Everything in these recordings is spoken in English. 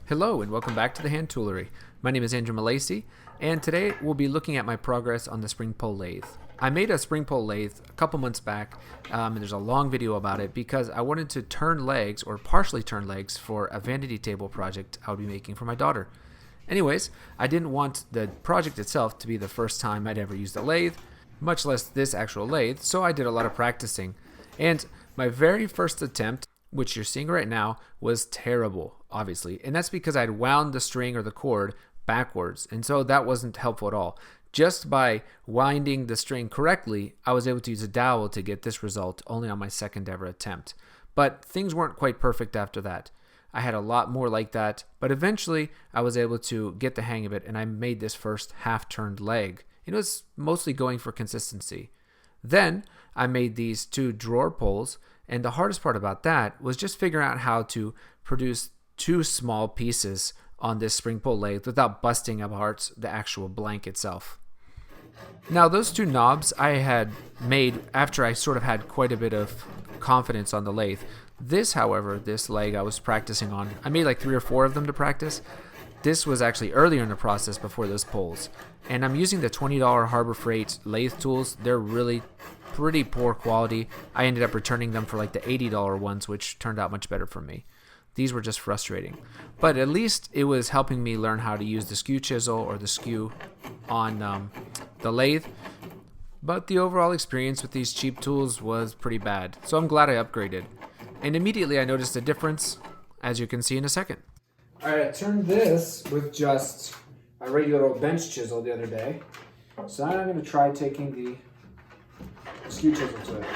Hello and welcome back to the Hand Toolery. My name is Andrew Malacy, and today we'll be looking at my progress on the spring pull lathe. I made a spring pull lathe a couple months back, and there's a long video about it because I wanted to turn legs or partially turn legs for a vanity table project I would be making for my daughter. Anyways, I didn't want the project itself to be the first time I'd ever used a lathe, much less this actual lathe, so I did a lot of practicing. And my very first attempt, which you're seeing right now, was terrible, obviously. And that's because I'd wound the string or the cord backwards. And so that wasn't helpful at all. Just by winding the string correctly, I was able to use a dowel to get this result only on my second ever attempt. But things weren't quite perfect after that. I had a lot more like that, but eventually I was able to get the hang of it and I made this first half-turned leg. It was mostly going for consistency. Then I made these two drawer pulls, and the hardest part about that was just figuring out how to produce two small pieces on this spring pull lathe without busting apart the actual blank itself. Now those two knobs I had made after I sort of had quite a bit of confidence on the lathe. This, however, this leg I was practicing on, I made like 3 or 4 of them to practice. This was actually earlier in the process before those pulls. And I'm using the $20 Harbor Freight lathe tools. They're really pretty poor quality. I ended up returning them for like the $80 ones, which turned out much better for me. These were just frustrating. But at least it was helping me learn how to use the SKEW chisel or the SKEW on the lathe. But the overall experience with these cheap tools was pretty bad. So I'm glad I upgraded. And immediately I noticed a difference, as you can see in a second. Alright, I turned this with just a regular old bench chisel the other day. So now I'm going to try taking the SKEW chisel to it,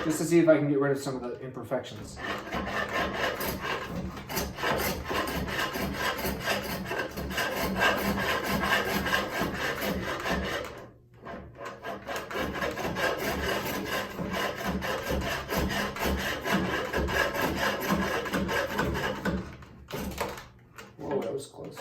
just to see if I can get rid of some of the imperfections. Whoa, that was close.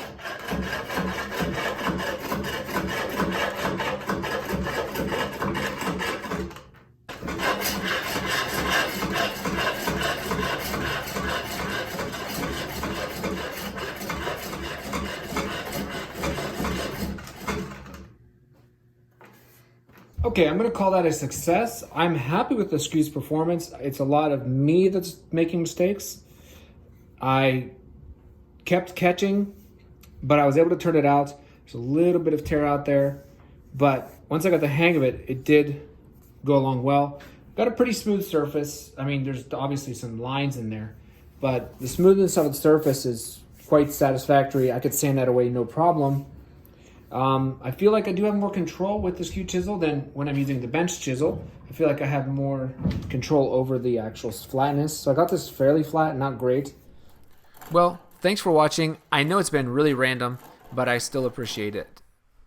Okay, I'm going to call that a success. I'm happy with the SKEW's performance. It's a lot of me that's making mistakes. I kept catching, but I was able to turn it out. There's a little bit of tear out there, but once I got the hang of it, it did go along well. Got a pretty smooth surface. I mean, there's obviously some lines in there, but the smoothness of the surface is quite satisfactory. I could sand that away no problem. I feel like I do have more control with the SKEW chisel than when I'm using the bench chisel. I feel like I have more control over the actual flatness. So I got this fairly flat, not great. Well, thanks for watching. I know it's been really random, but I still appreciate it.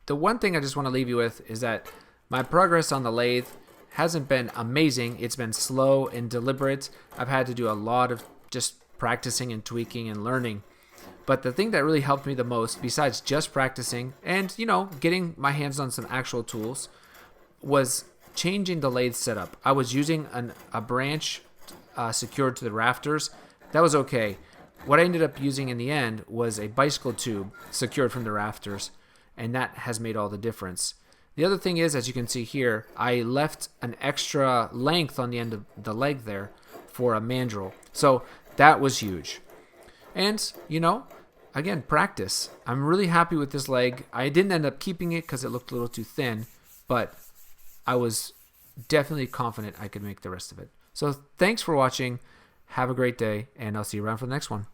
The one thing I just want to leave you with is that my progress on the lathe hasn't been amazing. It's been slow and deliberate. I've had to do a lot of just practicing and tweaking and learning. But the thing that really helped me the most, besides just practicing and, getting my hands on some actual tools, was changing the lathe setup. I was using a branch secured to the rafters. That was okay. What I ended up using in the end was a bicycle tube secured from the rafters, and that has made all the difference. The other thing is, as you can see here, I left an extra length on the end of the leg there for a mandrel. So that was huge. And, again, practice. I'm really happy with this leg. I didn't end up keeping it because it looked a little too thin, but I was definitely confident I could make the rest of it. So thanks for watching. Have a great day, and I'll see you around for the next one.